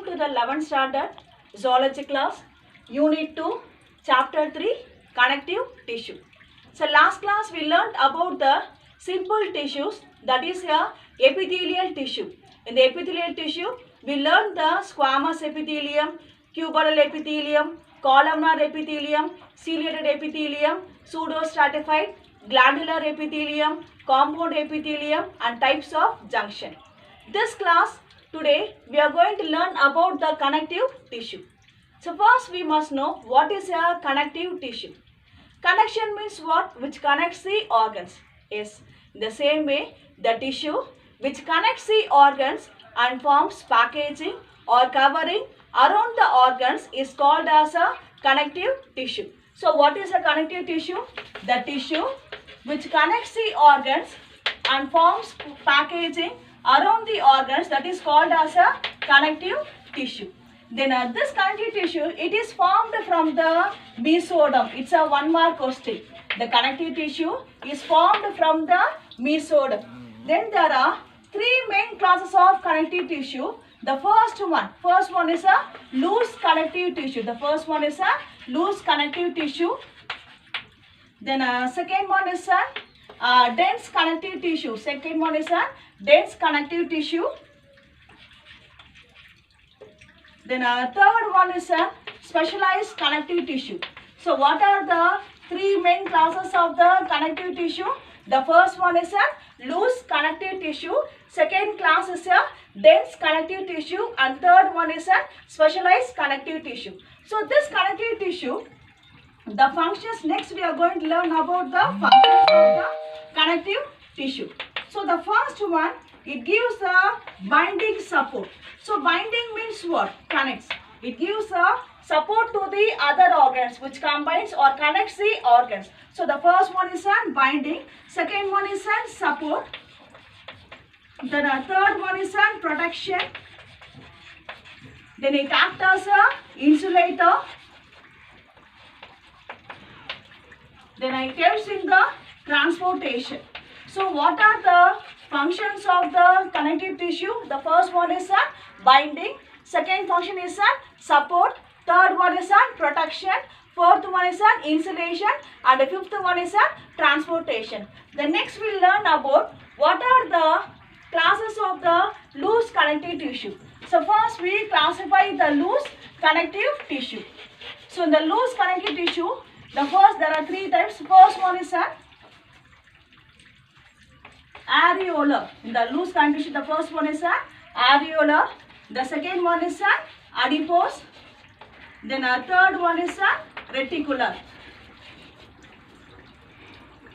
to the 11th standard zoology class, unit 2, chapter 3, connective tissue. So last class we learnt about the simple tissues, that is a epithelial tissue. In the epithelial tissue we learned the squamous epithelium, cuboidal epithelium, columnar epithelium, ciliated epithelium, pseudostratified, glandular epithelium, compound epithelium and types of junction. This class today we are going to learn about the connective tissue. So first we must know what is a connective tissue. Connection means what? Which connects the organs. Yes, in the same way the tissue which connects the organs and forms packaging or covering around the organs is called as a connective tissue. So what is a connective tissue? The tissue which connects the organs and forms packaging around the organs, that is called as a connective tissue. Then this connective tissue, it is formed from the mesoderm. It's a 1 mark question. The connective tissue is formed from the mesoderm. Then there are 3 main classes of connective tissue. The first one is a loose connective tissue. The first one is a loose connective tissue. Then second one is a dense connective tissue. Second one is a dense connective tissue. Then third one is a specialized connective tissue. So what are the 3 main classes of the connective tissue? The first one is a loose connective tissue. Second class is a dense connective tissue. And third one is a specialized connective tissue. So this connective tissue, the functions, next we are going to learn about the functions of the connective tissue. So the first one, it gives a binding support. So binding means what? Connects. It gives a support to the other organs which combines or connects the organs. So the first one is a binding. Second one is a support. Then the third one is a protection. Then it acts as a insulator. Then it helps in the transportation. So what are the functions of the connective tissue? The first one is a binding. Second function is a support. Third one is a protection. Fourth one is an insulation. And the fifth one is a transportation. The next we will learn about what are the classes of the loose connective tissue. So first we classify the loose connective tissue. So in the loose connective tissue, there are 3 types. First one is a areolar. In the loose connective tissue, the first one is a areolar. The second one is a adipose. Then a third one is a reticular.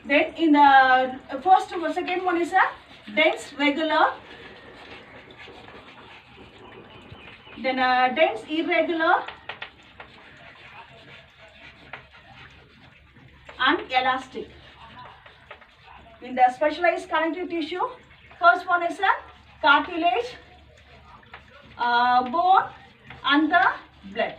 Then in the second one is a dense regular. Then a dense irregular. And elastic. In the specialized connective tissue, first one is a cartilage, bone and the blood.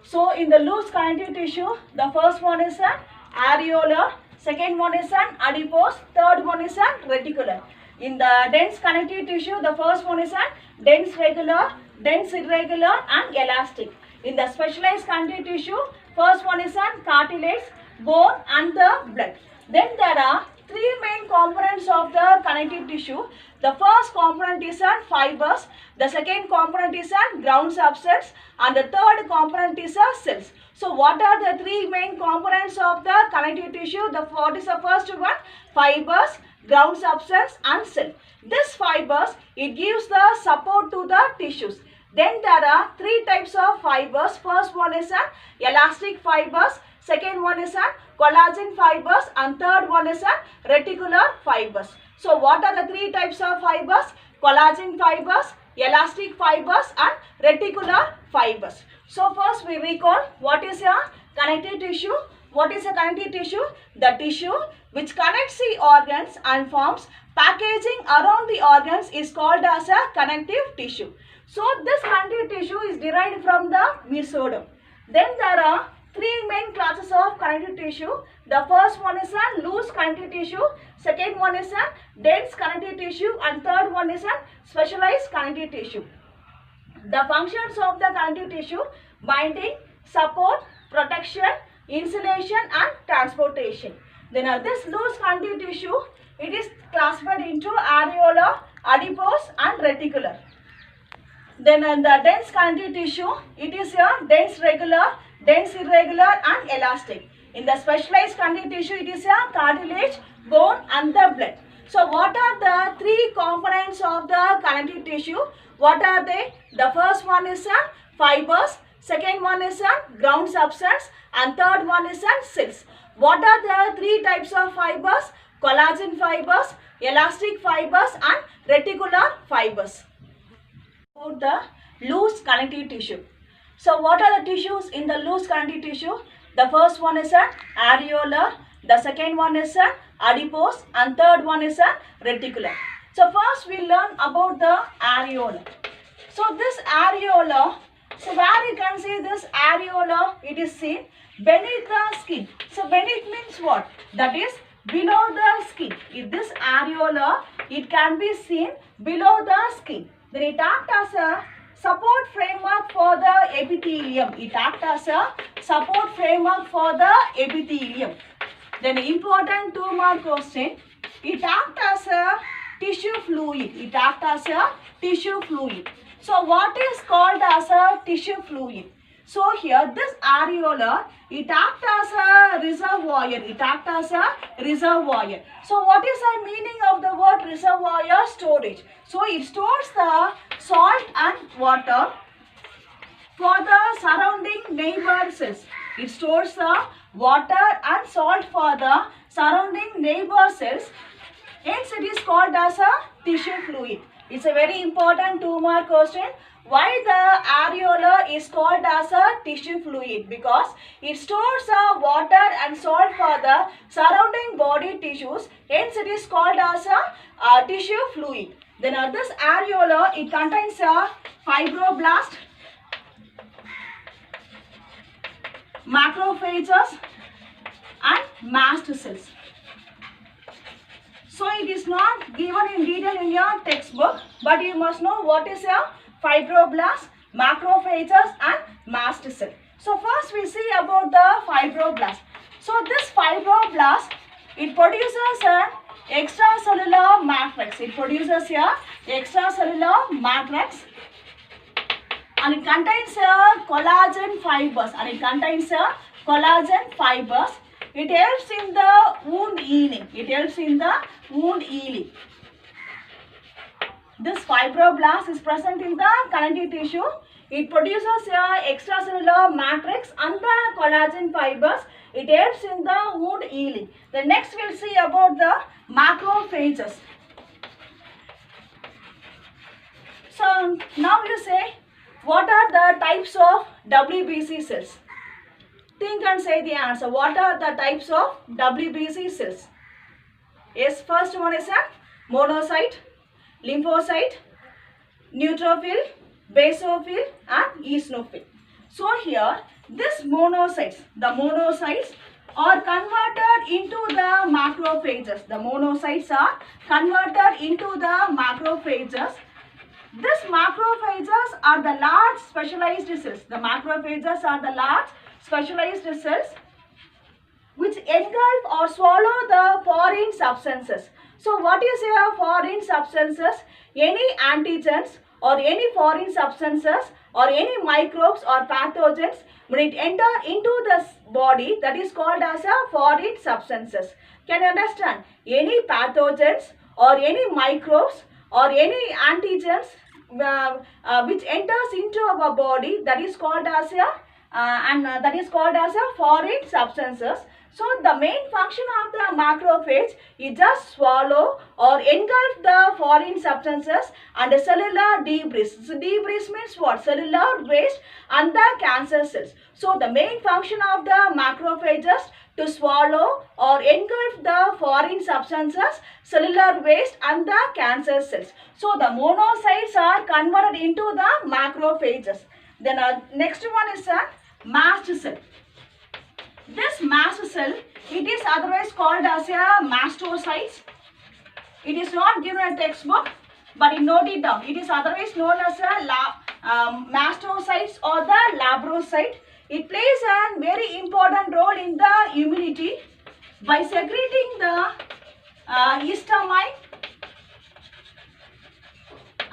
So in the loose connective tissue, the first one is an areolar, second one is an adipose, third one is an reticular. In the dense connective tissue, the first one is an dense regular, dense irregular and elastic. In the specialized connective tissue, first one is an cartilage, bone and the blood. Then there are 3 main components of the connective tissue. The first component is a fibers, the second component is a ground substance and the third component is a cells. So what are the 3 main components of the connective tissue? What is the first one? Fibers, ground substance and cell. This fibers, it gives the support to the tissues. Then there are 3 types of fibers. First one is a elastic fibers, second one is a collagen fibers and third one is a reticular fibers. So what are the 3 types of fibers? Collagen fibers, elastic fibers and reticular fibers. So first we recall what is a connective tissue. What is a connective tissue? The tissue which connects the organs and forms packaging around the organs is called as a connective tissue. So this connective tissue is derived from the mesoderm. Then there are three main classes of connective tissue. The first one is a loose connective tissue, second one is a dense connective tissue, and third one is a specialized connective tissue. The functions of the connective tissue: binding, support, protection, insulation, and transportation. Then this loose connective tissue, it is classified into areolar, adipose, and reticular. Then the dense connective tissue, it is a dense regular, dense irregular, and elastic. In the specialized connective tissue, it is a cartilage, bone, and the blood. So what are the three components of the connective tissue? What are they? The first one is a fibers, second one is a ground substance, and third one is a cells. What are the three types of fibers? Collagen fibers, elastic fibers, and reticular fibers. About the loose connective tissue. So what are the tissues in the loose connective tissue? The first one is a areolar, the second one is a adipose, and third one is a reticular. So first we learn about the areola. So this areola, so where you can see this areola, it is seen beneath the skin. So beneath means what? That is below the skin. If this areola, it can be seen below the skin. Then it acts as a support framework for the epithelium. It acts as a support framework for the epithelium. Then important 2-mark question. It acts as a tissue fluid. It acts as a tissue fluid. So what is called as a tissue fluid? So here this areola, it acts as a reservoir. It acts as a reservoir. So what is the meaning of the word reservoir? Storage. So it stores the salt and water for the surrounding neighbor cells. It stores the water and salt for the surrounding neighbor cells. Hence it is called as a tissue fluid. It's a very important 2-mark question. Why the areola is called as a tissue fluid? Because it stores water and salt for the surrounding body tissues. Hence it is called as a tissue fluid. Then this areola, it contains a fibroblast, macrophages, and mast cells. So it is not given in detail in your textbook, but you must know what is a fibroblast, macrophages, and mast cell. So first we see about the fibroblast. So this fibroblast, it produces an extracellular matrix. It produces a extracellular matrix, and it contains collagen fibers. It helps in the wound healing. This fibroblast is present in the connective tissue. It produces extracellular matrix and the collagen fibers. It helps in the wound healing. The next we'll see about the macrophages. So now you say, what are the types of WBC cells? Think and say the answer. What are the types of WBC cells? Yes, first one is a monocyte, lymphocyte, neutrophil, basophil, and eosinophil. So here, this monocytes, the monocytes are converted into the macrophages. The monocytes are converted into the macrophages. These macrophages are the large specialized cells. The macrophages are the large specialized cells which engulf or swallow the foreign substances. So what is foreign substances? Any antigens or any foreign substances or any microbes or pathogens, when it enter into the body, that is called as a foreign substances. Can you understand? Any pathogens or any microbes or any antigens which enters into our body, that is called as a foreign substances. So the main function of the macrophage is just swallow or engulf the foreign substances and cellular debris. So debris means what? Cellular waste and the cancer cells. So the main function of the macrophages to swallow or engulf the foreign substances, cellular waste and the cancer cells. So the monocytes are converted into the macrophages. Then next one is a mast cell. This mast cell, it is otherwise called as a mastocytes. It is not given in a textbook, but note it down. It is otherwise known as a mastocytes or the labrocyte. It plays a very important role in the immunity by secreting the histamine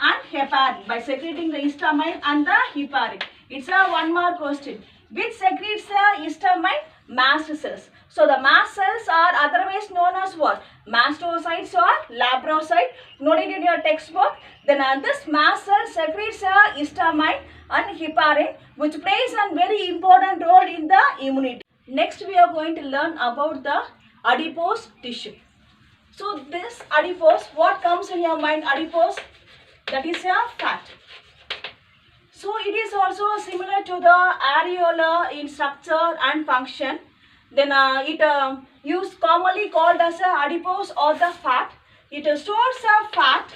and heparin. By secreting the histamine and the heparin. It's a one mark question. Which secretes the histamine? Mast cells. So the mast cells are otherwise known as what? Mastocytes or labrocyte. Note it in your textbook. Then this mast cell secretes histamine and heparin, which plays a very important role in the immunity. Next we are going to learn about the adipose tissue. So this adipose, what comes in your mind? Adipose, that is a fat. So it is also similar to the areola in structure and function. Then it is commonly called as a adipose or the fat. It stores a fat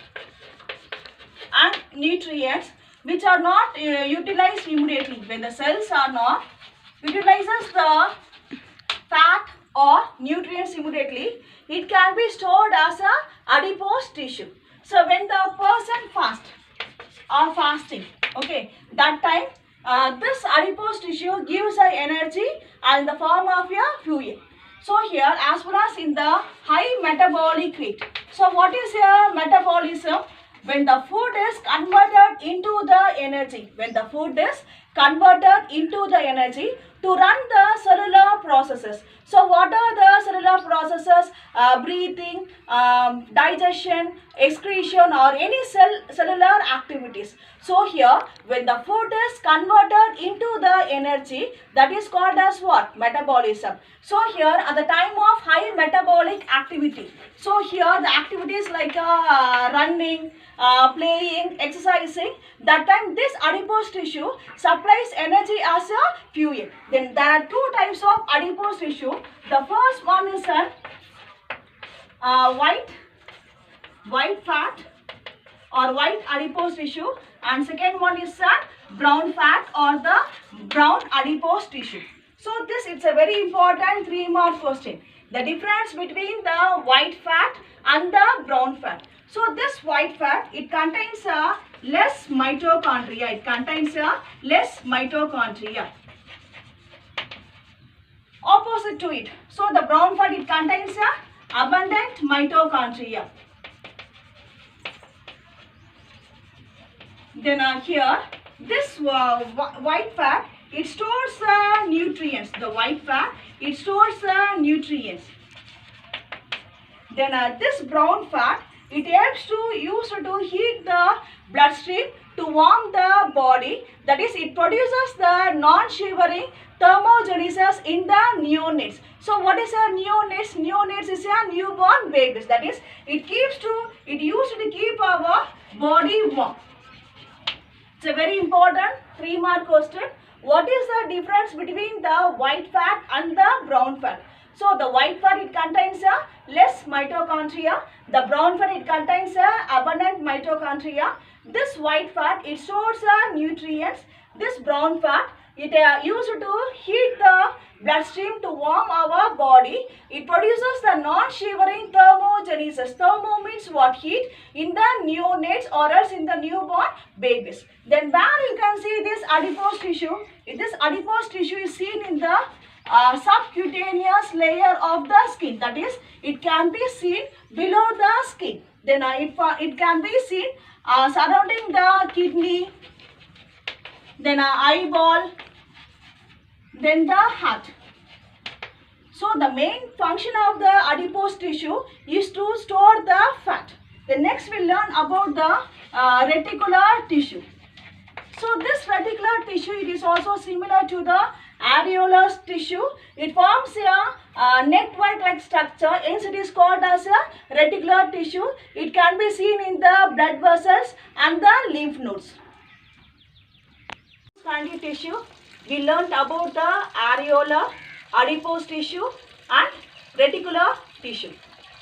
and nutrients which are not utilized immediately. When the cells are not utilizes the fat or nutrients immediately, it can be stored as a adipose tissue. So when the person fasts or fasting, okay, that time this adipose tissue gives a energy in the form of a fuel. So here, as well as in the high metabolic rate. So what is a metabolism? When the food is converted into the energy. When the food is converted into the energy to run the cellular processes. So what are the cellular processes? Breathing, digestion, excretion or any cellular activities. So here when the food is converted into the energy, that is called as what? Metabolism. So here at the time of high metabolic activity. So here the activities like running, playing, exercising, that time this adipose tissue supplies energy as a fuel. Then there are two types of adipose tissue. The first one is a white fat or white adipose tissue, and second one is a brown fat or the brown adipose tissue. So this it's a very important 3-mark question. The difference between the white fat and the brown fat. So this white fat, it contains less mitochondria. It contains less mitochondria. Opposite to it. So the brown fat, it contains abundant mitochondria. Then here, this white fat, it stores nutrients. The white fat, it stores nutrients. Then this brown fat, it helps to use to heat the bloodstream to warm the body. That is, it produces the non-shivering thermogenesis in the neonates. So what is a neonates? Neonates is a newborn babies. That is, it used to keep our body warm. It's a very important 3-mark question. What is the difference between the white fat and the brown fat? So the white fat, it contains less mitochondria. The brown fat, it contains abundant mitochondria. This white fat, it stores nutrients. This brown fat, it used to heat the bloodstream to warm our body. It produces the non-shivering thermogenesis. Thermo means what? Heat in the neonates or else in the newborn babies. Then where you can see this adipose tissue. This adipose tissue is seen in the subcutaneous layer of the skin. That is, it can be seen below the skin. Then it can be seen surrounding the kidney, then eyeball, then the heart. So the main function of the adipose tissue is to store the fat. Then next we learn about the reticular tissue. So this reticular tissue, it is also similar to the areolar tissue. It forms a network-like structure, hence it is called as a reticular tissue. It can be seen in the blood vessels and the lymph nodes. Connective tissue, we learnt about the areolar, adipose tissue and reticular tissue.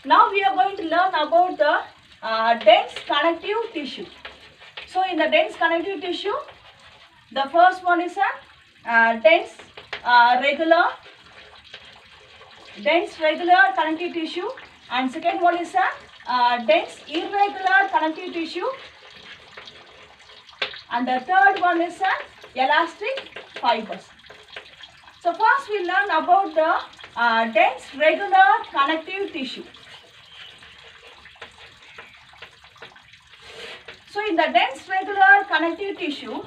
Now we are going to learn about the dense connective tissue. So in the dense connective tissue, the first one is a dense regular dense regular connective tissue, and second one is a dense irregular connective tissue, and the third one is elastic fibers. So first we learn about the dense regular connective tissue. So in the dense regular connective tissue,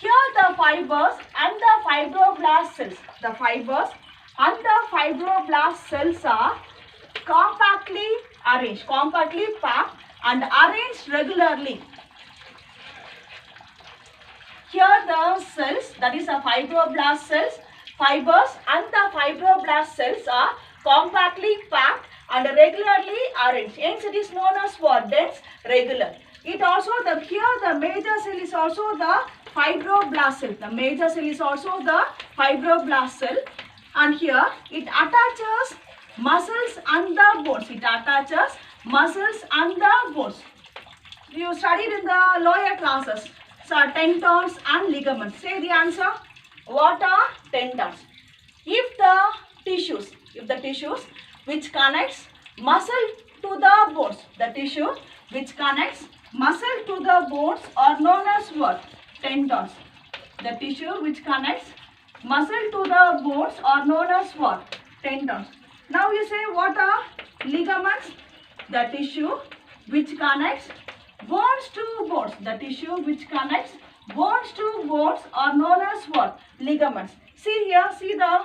here the fibers and the fibroblast cells, are compactly arranged, compactly packed and arranged regularly. Here the cells, that is the fibroblast cells, fibers and the fibroblast cells are compactly packed and regularly arranged. Hence it is known as what? Dense regular. It also, here the major cell is also the fibroblast cell. The major cell is also the fibroblast cell, and here it attaches muscles and the bones. It attaches muscles and the bones. You studied in the lower classes. So tendons and ligaments. Say the answer. What are tendons? If the tissues which connects muscle to the bones, the tissue which connects muscle to the bones are known as what? Tendons. The tissue which connects muscle to the bones are known as what? Tendons. Now you say, what are ligaments? The tissue which connects bones to bones. The tissue which connects bones to bones are known as what? Ligaments. See here, see the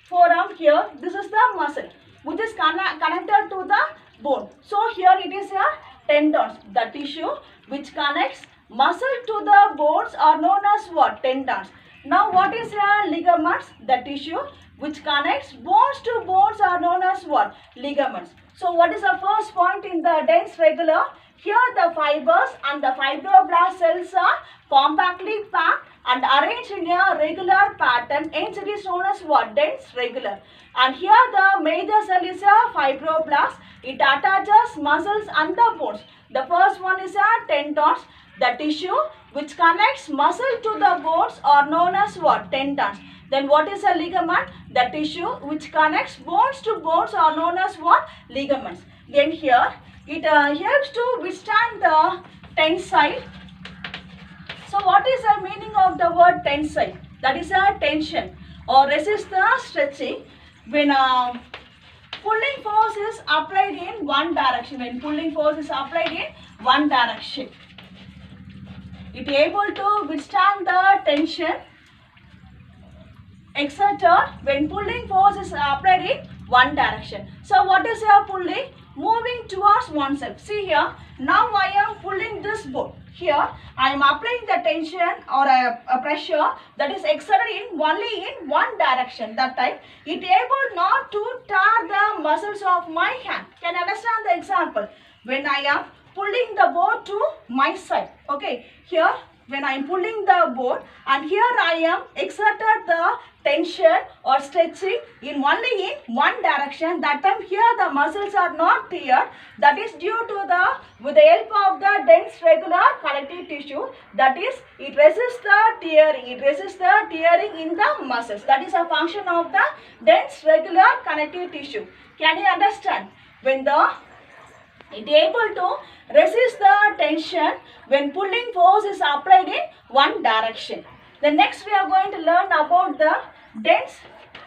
forearm here. This is the muscle which is connected to the bone. So here it is a tendons. The tissue which connects muscle to the bones are known as what? Tendons. Now what is a ligaments? The tissue which connects bones to bones are known as what? Ligaments. So what is the first point in the dense regular? Here the fibers and the fibroblast cells are compactly packed and arranged in a regular pattern. Hence it is known as what? Dense regular. And here the major cell is a fibroblast. It attaches muscles and the bones. The first one is a tendons. The tissue which connects muscle to the bones are known as what? Tendons. Then what is a ligament? The tissue which connects bones to bones are known as what? Ligaments. Then here it helps to withstand the tensile. So what is the meaning of the word tensile? That is a tension or resist the stretching when pulling force is applied in one direction. When pulling force is applied in one direction, it is able to withstand the tension exerted when pulling force is applied in one direction. So what is your pulling? Moving towards oneself. See here, now I am pulling this board. Here I am applying the tension or a pressure that is exerted only in one direction. That time it able not to tear the muscles of my hand. Can you understand the example? When I am pulling the board to my side. Okay, here when I am pulling the board and here I am exerted the tension or stretching only in one direction. That time here the muscles are not teared. That is due to with the help of the dense regular connective tissue. That is, it resists the tearing. It resists the tearing in the muscles. That is a function of the dense regular connective tissue. Can you understand? When it is able to resist the tension when pulling force is applied in one direction. The next we are going to learn about the dense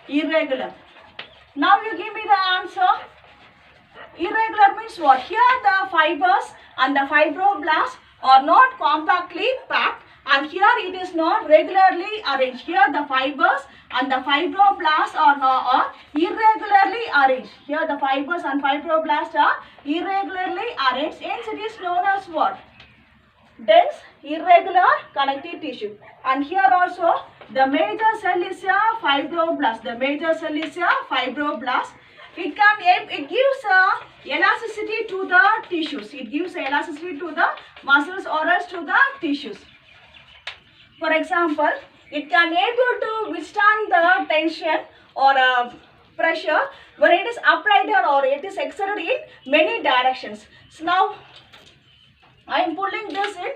irregular. Now you give me the answer. Irregular means what? Here the fibers and the fibroblasts are not compactly packed and here it is not regularly arranged. Here the fibers and the fibroblasts are irregularly arranged. Here the fibers and fibroblasts are irregularly arranged. Hence it is known as what? Dense irregular connective tissue. And here also the major cell is a fibroblast. The major cell is a fibroblast. It gives elasticity to the tissues. It gives elasticity to the muscles or else to the tissues. For example, it can able to withstand the tension or pressure when it is applied or it is exerted in many directions. So now I am pulling this in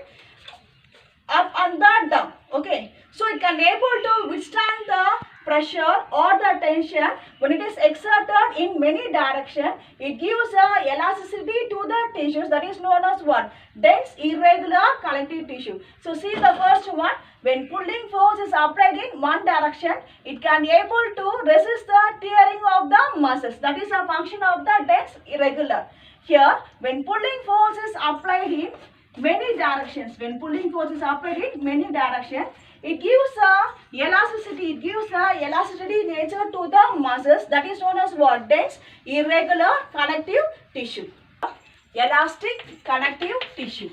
up and that down. Okay, so it can able to withstand the pressure or the tension, when it is exerted in many directions, it gives a elasticity to the tissues, that is known as what? Dense irregular connective tissue. So see the first one, when pulling force is applied in one direction, it can able to resist the tearing of the muscles. That is a function of the dense irregular. Here, when pulling force is applied in many directions, when pulling force is applied in many directions, it gives a elasticity, nature to the muscles, that is known as what? Dense irregular connective tissue. Elastic connective tissue.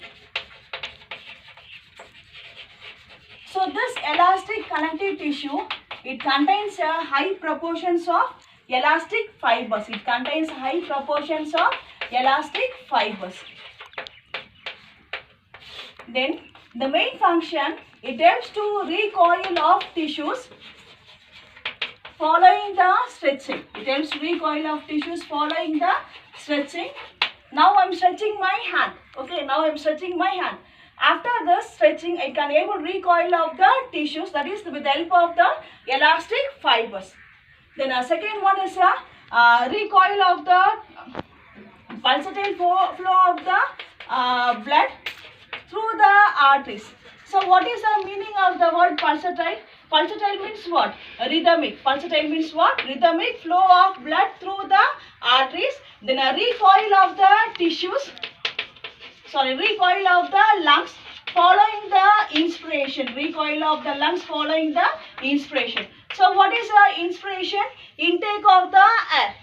So this elastic connective tissue, it contains high proportions of elastic fibers. It contains high proportions of elastic fibers. Then the main function, it helps to recoil of tissues following the stretching. It helps to recoil of tissues following the stretching. Now I am stretching my hand. Okay, now I am stretching my hand. After this stretching, I can able recoil of the tissues, that is with the help of the elastic fibers. Then a second one is a recoil of the pulsatile flow of the blood through the arteries. So what is the meaning of the word pulsatile? Pulsatile means what? Rhythmic. Pulsatile means what? Rhythmic flow of blood through the arteries. Then a recoil of the tissues, recoil of the lungs following the inspiration. Recoil of the lungs following the inspiration. So what is the inspiration? Intake of the air.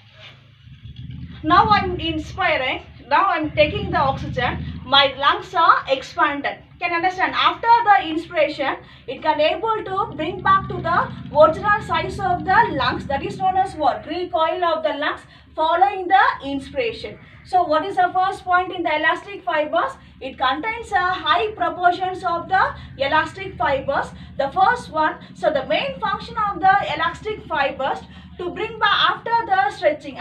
Now I am inspiring. Now I am taking the oxygen. My lungs are expanded. Can understand? After the inspiration, it can able to bring back to the original size of the lungs. That is known as what? Recoil of the lungs following the inspiration. So what is the first point in the elastic fibers? It contains a high proportions of the elastic fibers. The first one, so the main function of the elastic fibers to bring back after the stretching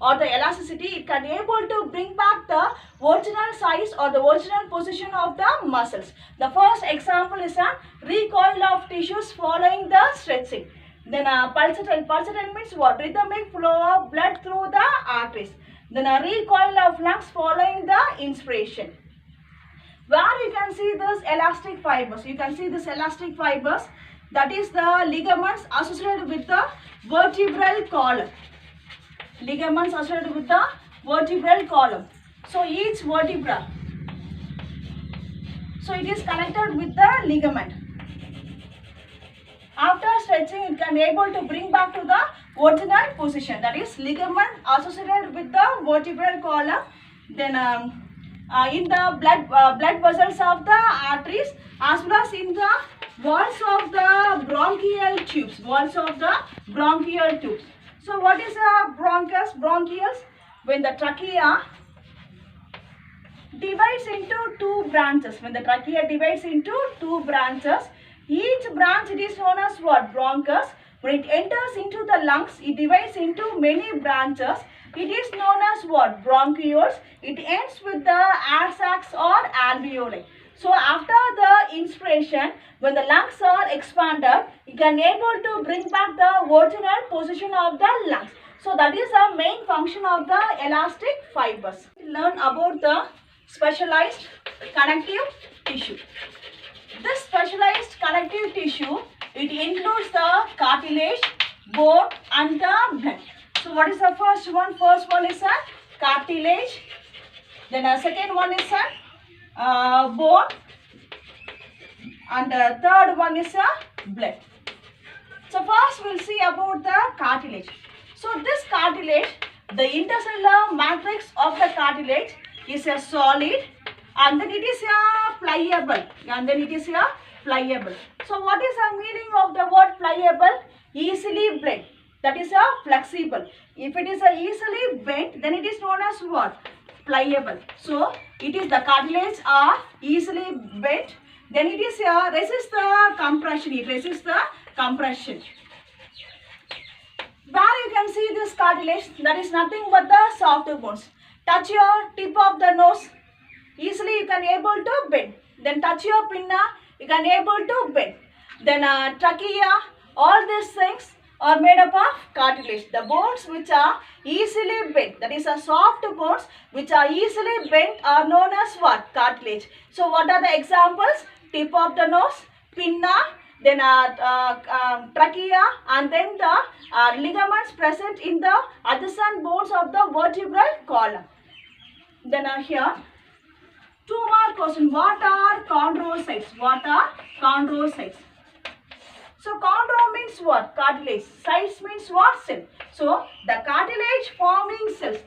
or the elasticity, it can able to bring back the original size or the original position of the muscles. The first example is a recoil of tissues following the stretching. Then pulsatile means what? Rhythmic flow of blood through the arteries. Then a recoil of lungs following the inspiration. Where you can see this elastic fibers? You can see this elastic fibers, that is the ligaments associated with the vertebral column. Ligaments associated with the vertebral column. So each vertebra, so it is connected with the ligament. After stretching, it can able to bring back to the original position, that is ligament associated with the vertebral column. Then in the blood vessels of the arteries, as well as in the walls of the bronchial tubes. So what is a bronchus? Bronchioles, when the trachea divides into two branches. When the trachea divides into two branches, each branch, it is known as what? Bronchus. When it enters into the lungs, it divides into many branches. It is known as what? Bronchioles. It ends with the air sacs or alveoli. So after the inspiration, when the lungs are expanded, it can able to bring back the original position of the lungs. So that is the main function of the elastic fibers. Learn about the specialized connective tissue. This specialized connective tissue, it includes the cartilage, bone and the blood. So what is the first one? First one is a cartilage. Then the second one is a bone. And the third one is a blood. So first we'll see about the cartilage. So this cartilage, the intercellular matrix of the cartilage is a solid, and then it is a pliable, So what is the meaning of the word pliable? Easily bent. That is a flexible. If it is a easily bent, then it is known as what? Pliable. So it is the cartilage are easily bent. Then it is resist the compression. It resists the compression. Where you can see this cartilage, that is nothing but the soft bones. Touch your tip of the nose, easily you can able to bend. Then touch your pinna, you can able to bend. Then trachea, All these things are made up of cartilage. The bones which are easily bent, that is a soft bones which are easily bent are known as what? Cartilage. So what are the examples? Tip of the nose, pinna, then trachea, and then the ligaments present in the adjacent bones of the vertebral column. Then here, two more questions. What are chondrocytes? What are chondrocytes? So chondro means what? Cartilage. Cytes means what? Cell. So the cartilage forming cells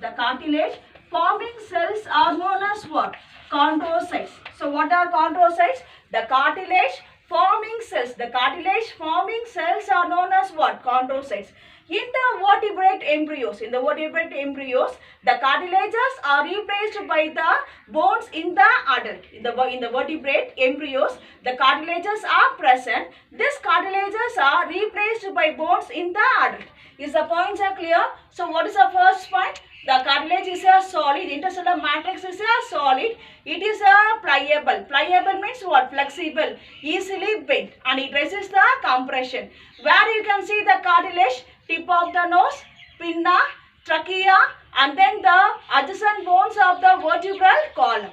are known as what? Chondrocytes. So what are chondrocytes? The cartilage forming cells. The cartilage forming cells are known as what? Chondrocytes. In the vertebrate embryos, the cartilages are replaced by the bones in the adult. In the vertebrate embryos, the cartilages are present. These cartilages are replaced by bones in the adult. Is the points are clear? So what is the first point? The cartilage is a solid. Intercellular matrix is a solid. It is a pliable. Pliable means what? Flexible, easily bent, and it resists the compression. Where you can see the cartilage, tip of the nose, pinna, trachea, and then the adjacent bones of the vertebral column.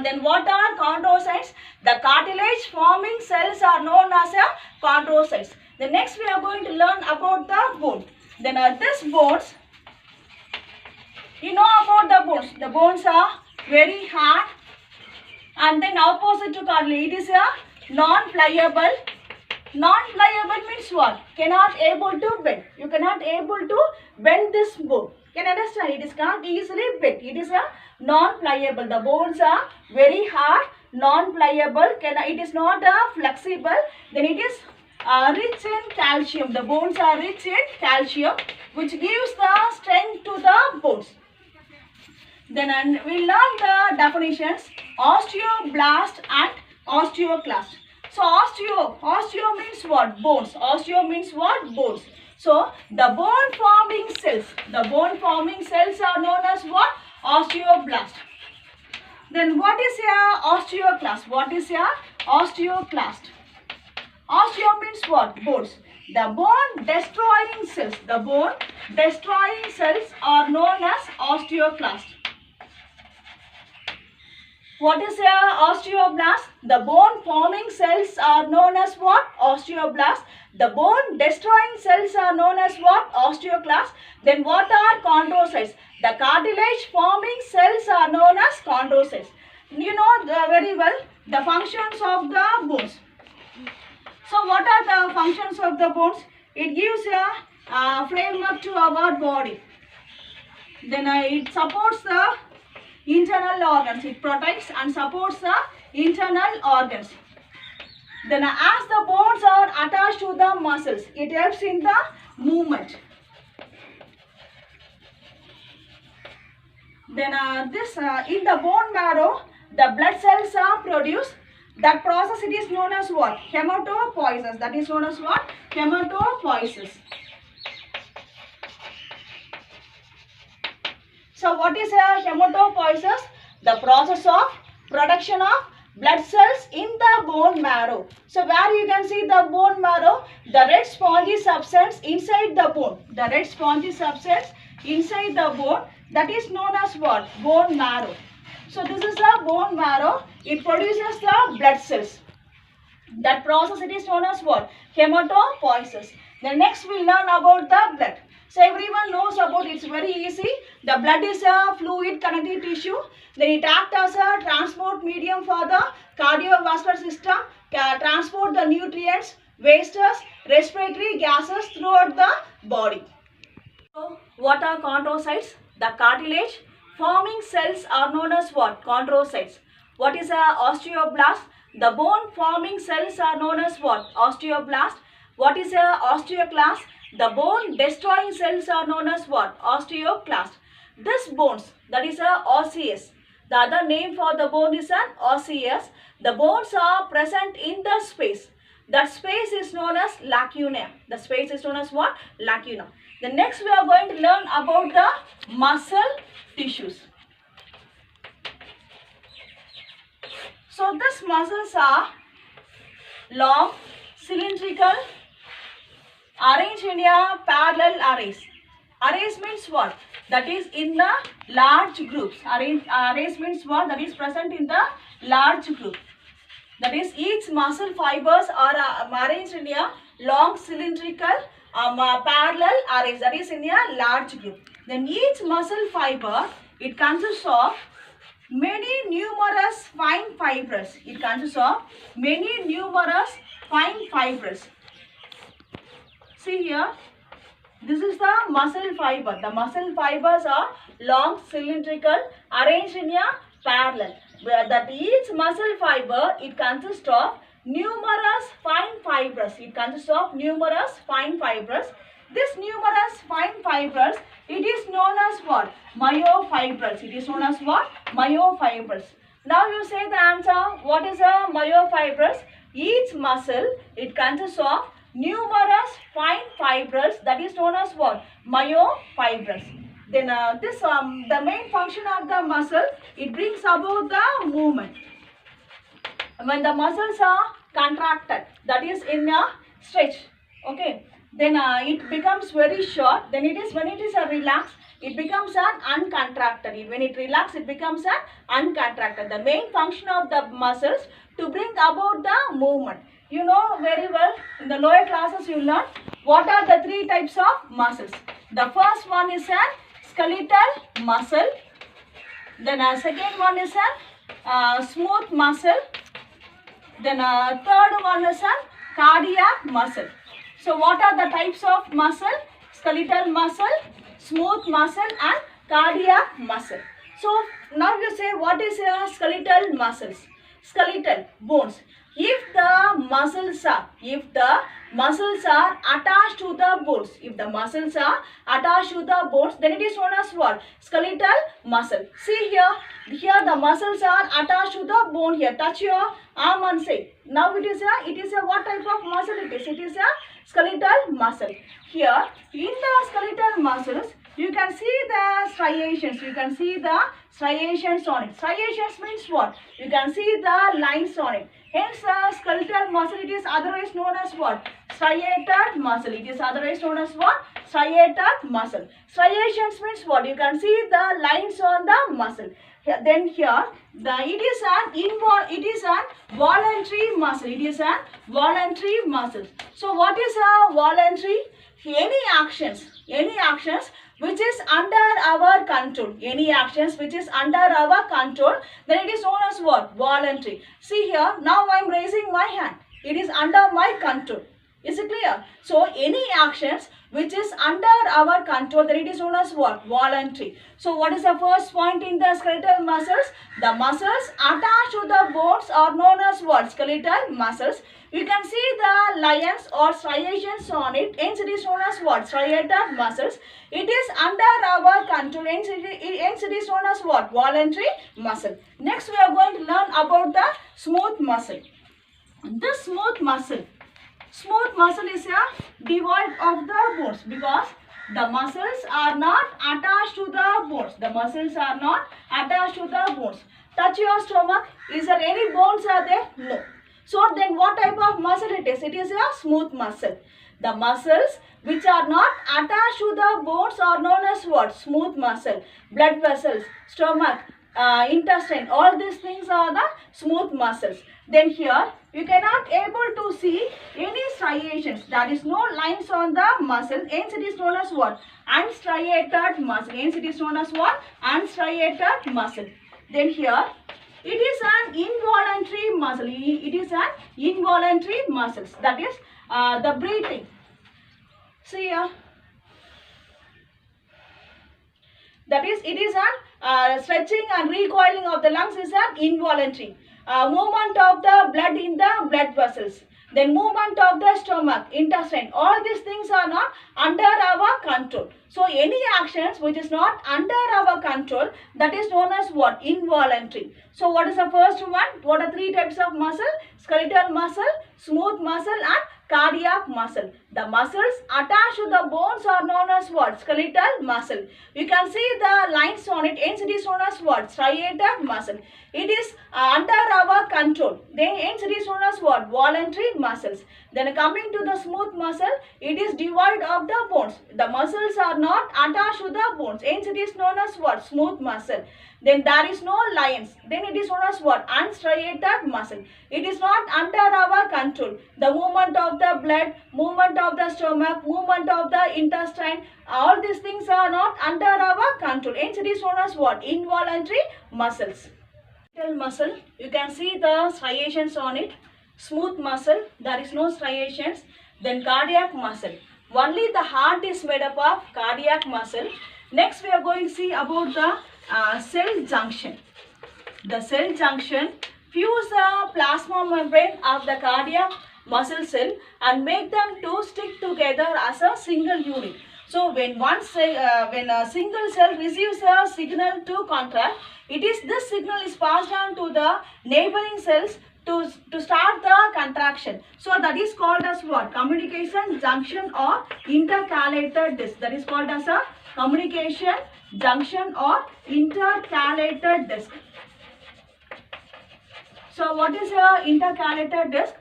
Then what are chondrocytes? The cartilage forming cells are known as a chondrocytes. The next we are going to learn about the bone. Then these bones, you know about the bones. The bones are very hard, and then opposite to cartilage, it is a non-pliable. Non-pliable means what? Cannot able to bend. You cannot able to bend this bone. Can you understand? It is not easily bent. It is a non-pliable. The bones are very hard, non-pliable. It is not flexible. Then it is rich in calcium. The bones are rich in calcium, which gives the strength to the bones. Then we learn the definitions: osteoblast and osteoclast. So osteo means what? Bones. Osteo means what? Bones. So the bone forming cells are known as what? Osteoblast. Then what is a osteoclast? What is a osteoclast? Osteo means what? Bones. The bone destroying cells are known as osteoclast. What is a osteoblast? The bone forming cells are known as what? Osteoblast. The bone destroying cells are known as what? Osteoclast. Then what are chondrocytes? The cartilage forming cells are known as chondrocytes. You know very well the functions of the bones. So what are the functions of the bones? It gives a framework to our body. Then it supports the internal organs. It protects and supports the internal organs. Then as the bones are attached to the muscles, it helps in the movement. Then in the bone marrow, the blood cells are produced. That process, it is known as what? Hematopoiesis. That is known as what? Hematopoiesis. So what is a hematopoiesis? The process of production of blood cells in the bone marrow. So where you can see the bone marrow, the red spongy substance inside the bone. The red spongy substance inside the bone, that is known as what? Bone marrow. So this is the bone marrow. It produces the blood cells. That process, it is known as what? Hematopoiesis. Then next we learn about the blood. So everyone knows about it. It's very easy. The blood is a fluid connective tissue. Then it acts as a transport medium for the cardiovascular system, transport the nutrients, wastes, respiratory gases throughout the body. So what are chondrocytes? The cartilage forming cells are known as what? Chondrocytes. What is a osteoblast? The bone forming cells are known as what? Osteoblast. What is a osteoclast? The bone destroying cells are known as what? Osteoclast. This bones, that is a osseous. The other name for the bone is an osseous. The bones are present in the space. That space is known as lacuna. The space is known as what? Lacuna. The next we are going to learn about the muscle tissues. So these muscles are long, cylindrical, arranged in a parallel arrays. Arrays means what? That is in the large groups. Arrays means what? That is present in the large group. That is, each muscle fibers are arranged in a long cylindrical parallel arrays. That is in a large group. Then each muscle fiber, it consists of many numerous fine fibers. It consists of many numerous fine fibers. See here, this is the muscle fiber. The muscle fibers are long cylindrical arranged in a parallel. That each muscle fiber, it consists of numerous fine fibers. It consists of numerous fine fibers. This numerous fine fibers, it is known as what? Myofibrils. It is known as what? Myofibrils. Now you say the answer. What is a myofibrils? Each muscle, it consists of numerous fine fibrils. That is known as what? Myofibrils. Then the main function of the muscle, it brings about the movement. When the muscles are contracted, that is in a stretch, okay, then it becomes very short. Then it is, when it is relaxed, it becomes an uncontracted. When it relaxes, it becomes an uncontracted. The main function of the muscles to bring about the movement. You know very well, in the lower classes you learn what are the three types of muscles. The first one is an skeletal muscle. Then second one is a smooth muscle. Then third one is a cardiac muscle. So what are the types of muscle? Skeletal muscle, smooth muscle and cardiac muscle. So now you say, what is a skeletal muscles? Skeletal, bones. If the muscles are attached to the bones, then it is known as what? Skeletal muscle. See here the muscles are attached to the bone here. Touch your arm and say. Now it is a what type of muscle it is? It is a skeletal muscle. Here in the skeletal muscles, you can see the striations. You can see the striations on it. Striations means what? You can see the lines on it. Hence, skeletal muscle, it is otherwise known as what? Striated muscle. It is otherwise known as what? Striated muscle. Striations means what? You can see the lines on the muscle. Then here, it is an voluntary muscle. It is an voluntary muscle. So what is a voluntary? Any actions which is under our control. Any actions which is under our control, then it is known as what? Voluntary. See here, now I am raising my hand. It is under my control. Is it clear? So any actions which is under our control, then it is known as what? Voluntary. So what is the first point in the skeletal muscles? The muscles attached to the bones are known as what? Skeletal muscles. You can see the lines or striations on it. Hence it is known as what? Striated muscles. It is under our control. Hence it is known as what? Voluntary muscle. Next we are going to learn about the smooth muscle. This smooth muscle is devoid of the bones because the muscles are not attached to the bones. The muscles are not attached to the bones. Touch your stomach. Is there any bones are there? No. So then what type of muscle it is? It is a smooth muscle. The muscles which are not attached to the bones are known as what? Smooth muscle. Blood vessels, stomach, intestine, all these things are the smooth muscles. Then here you cannot able to see any striations. There is no lines on the muscle. Hence it is known as what? Unstriated muscle. Hence it is known as what? Unstriated muscle. Then here it is an involuntary muscle. It is an involuntary muscles. That is the breathing. See here. That is, it is an stretching and recoiling of the lungs is an involuntary. Movement of the blood in the blood vessels. Then movement of the stomach, intestine. All these things are not under our control. So any actions which is not under our control, that is known as what? Involuntary. So what is the first one? What are three types of muscle? Skeletal muscle, smooth muscle and cardiac muscle. The muscles attached to the bones are known as what? Skeletal muscle. You can see the lines on it. Hence it is known as what? Striated muscle. It is under our control. Then hence it is known as what? Voluntary muscles. Then coming to the smooth muscle, it is devoid of the bones. The muscles are not attached to the bones. Hence it is known as what? Smooth muscle. Then there is no lines. Then it is known as what? Unstriated muscle. It is not under our control. The movement of the blood, movement of the stomach, movement of the intestine, all these things are not under our control. Hence it is known as what? Involuntary muscles. Muscle, you can see the striations on it. Smooth muscle, there is no striations. Then cardiac muscle. Only the heart is made up of cardiac muscle. Next we are going to see about the cell junction. The cell junction fuse the plasma membrane of the cardiac muscle cell and make them to stick together as a single unit. So when a single cell receives a signal to contract, this signal is passed on to the neighboring cells to start the contraction. So that is called as what? Communication junction or intercalated disc. That is called as a communication junction or intercalated disc. So what is a intercalated disc?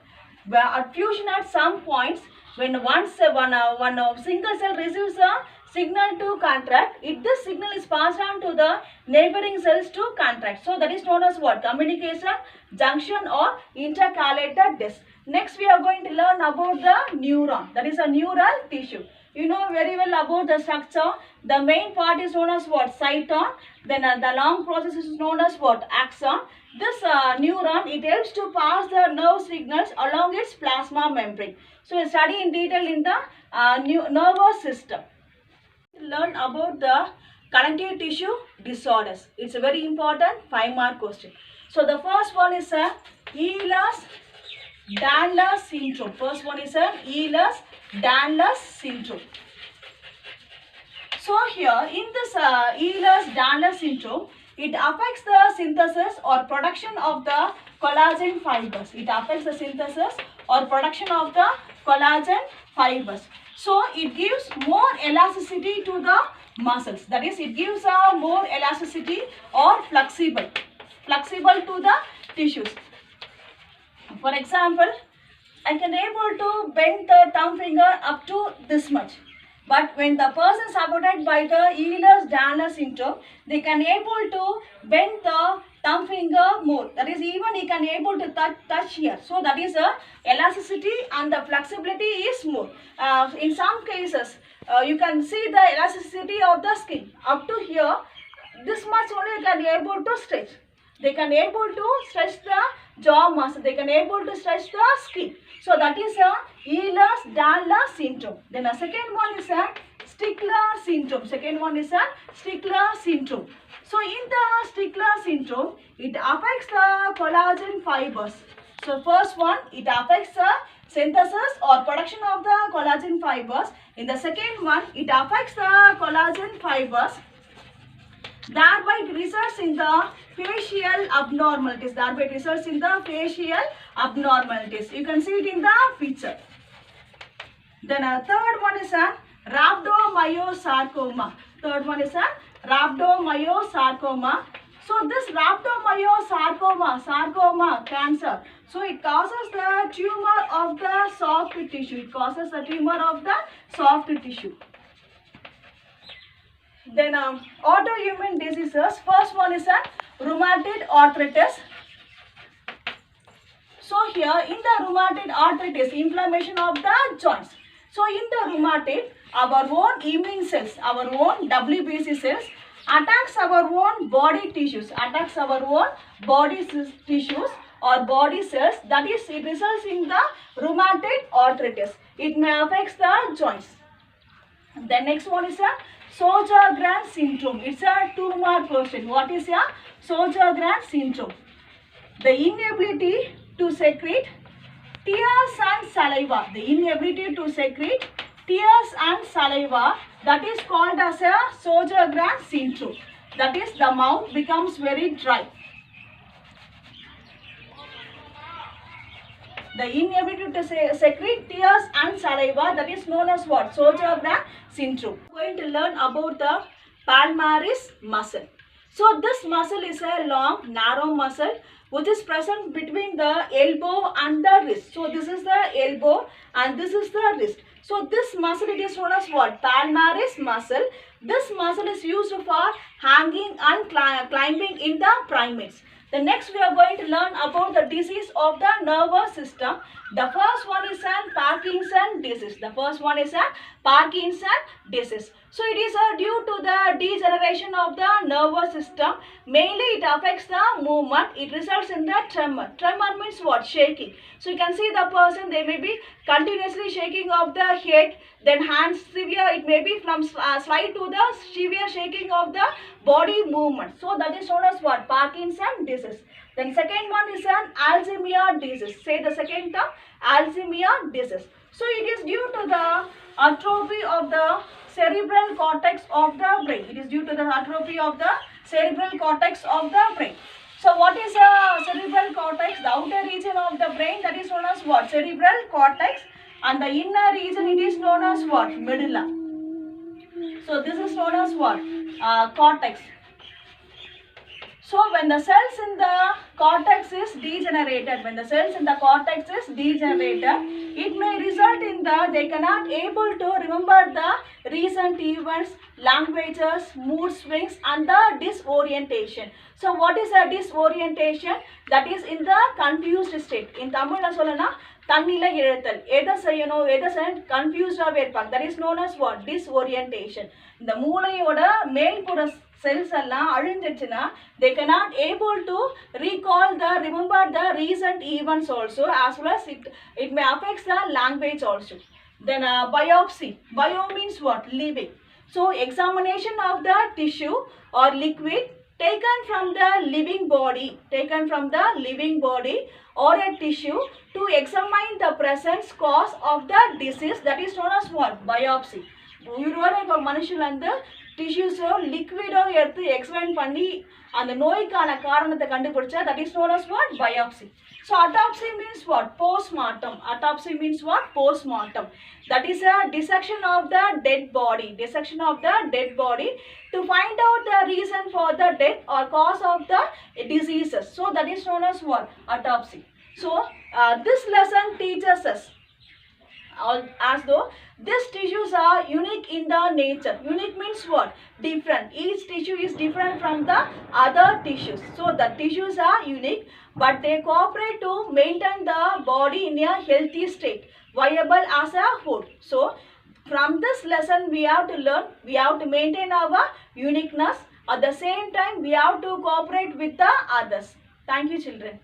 Where at fusion at some points, when one single cell receives a signal to contract, this signal is passed on to the neighboring cells to contract. So that is known as what? Communication junction or intercalated disc. Next we are going to learn about the neuron. That is a neural tissue. You know very well about the structure. The main part is known as what? Cyton. Then the long process is known as what? Axon. This neuron, it helps to pass the nerve signals along its plasma membrane. So we study in detail in the nervous system. Learn about the connective tissue disorders. It's a very important 5-mark question. So the first one is a Ehlers-Danlos syndrome. First one is a Ehlers-Danlos syndrome. So here in this Ehlers-Danlos syndrome, it affects the synthesis or production of the collagen fibers. It affects the synthesis or production of the collagen fibers. So it gives more elasticity to the muscles. That is, it gives more elasticity or flexible to the tissues. For example, I can able to bend the thumb finger up to this much. But when the person is supported by the Ehlers-Danlos syndrome, they can able to bend the thumb finger more. That is, even he can able to touch here. So that is elasticity and the flexibility is more. In some cases, you can see the elasticity of the skin up to here. This much only you can able to stretch. They can able to stretch the jaw muscle. They can able to stretch the skin. So that is a Ehlers-Danlos syndrome. Then a second one is a Stickler syndrome. Second one is a Stickler syndrome. So in the Stickler syndrome, it affects the collagen fibers. So first one, it affects the synthesis or production of the collagen fibers. In the second one, it affects the collagen fibers. Thereby it results in the facial abnormalities. Thereby it results in the facial abnormalities. You can see it in the picture. Then a third one is a rhabdomyosarcoma. Third one is a rhabdomyosarcoma. So this rhabdomyosarcoma cancer. So it causes the tumor of the soft tissue. It causes the tumor of the soft tissue. Then autoimmune diseases. First one is a rheumatoid arthritis. So here in the rheumatoid arthritis, inflammation of the joints. So in the rheumatoid, our own immune cells, our own WBC cells attacks our own body tissues, or body cells. That is, it results in the rheumatoid arthritis. It may affect the joints. The next one is a Sjogren's syndrome. It's a 2-mark question. What is a Sjogren's syndrome? The inability to secrete tears and saliva. The inability to secrete tears and saliva, that is called as a Sjogren's syndrome. That is, the mouth becomes very dry. The inability to secrete tears and saliva, that is known as what? Sjogren syndrome. We are going to learn about the palmaris muscle. So this muscle is a long, narrow muscle which is present between the elbow and the wrist. So this is the elbow and this is the wrist. So this muscle, it is known as what? Palmaris muscle. This muscle is used for hanging and climbing in the primates. The next we are going to learn about the disease of the nervous system. The first one is an Parkinson disease. The first one is a Parkinson disease. So it is due to the degeneration of the nervous system. Mainly it affects the movement. It results in the tremor. Tremor means what? Shaking. So you can see the person, they may be continuously shaking of the head, then hands severe, it may be from slight to the severe shaking of the body movement. So that is known as what? Parkinson disease. Then second one is an Alzheimer's disease. Say the second term, Alzheimer's disease. So it is due to the atrophy of the cerebral cortex of the brain. It is due to the atrophy of the cerebral cortex of the brain. So what is a cerebral cortex? The outer region of the brain, that is known as what? Cerebral cortex. And the inner region, it is known as what? Medulla. So this is known as what? Cortex. So when the cells in the cortex is degenerated, it may result in they cannot able to remember the recent events, languages, mood swings and the disorientation. So what is a disorientation? That is in the confused state. In Tamil solana தண்ணில இழுத்தல், எதை செய்யணும் எதை செய்யணும் கன்ஃபியூஸ்டாகவே இருப்பாங்க. That is known as what? Disorientation. இந்த மூளையோட மேல்புற cells எல்லாம் அழிஞ்சிச்சுன்னா they cannot able to remember the recent events also, as well as it may affect the language also. Then biopsy. Bio means what? Living. So examination of the tissue or liquid taken from the living body or a tissue to examine the presence cause of the disease, that is known as what? Biopsy. உயிரோட இப்போ மனுஷன் வந்து டிஷ்யூஸோ லிக்விடோ எடுத்து explain பண்ணி அந்த நோய்க்கான காரணத்தை கண்டுபிடிச்சா that is known as what? Biopsy. So autopsy means what? Postmortem. Autopsy means what? Postmortem. That is a dissection of the dead body. Dissection of the dead body to find out the reason for the death or cause of the diseases. So that is known as what? Autopsy. So this lesson teaches us as though these tissues are unique in the nature. Unique means what? Different. Each tissue is different from the other tissues. So the tissues are unique, but they cooperate to maintain the body in a healthy state, viable as a whole. So from this lesson we have to learn, we have to maintain our uniqueness. At the same time we have to cooperate with the others. Thank you children.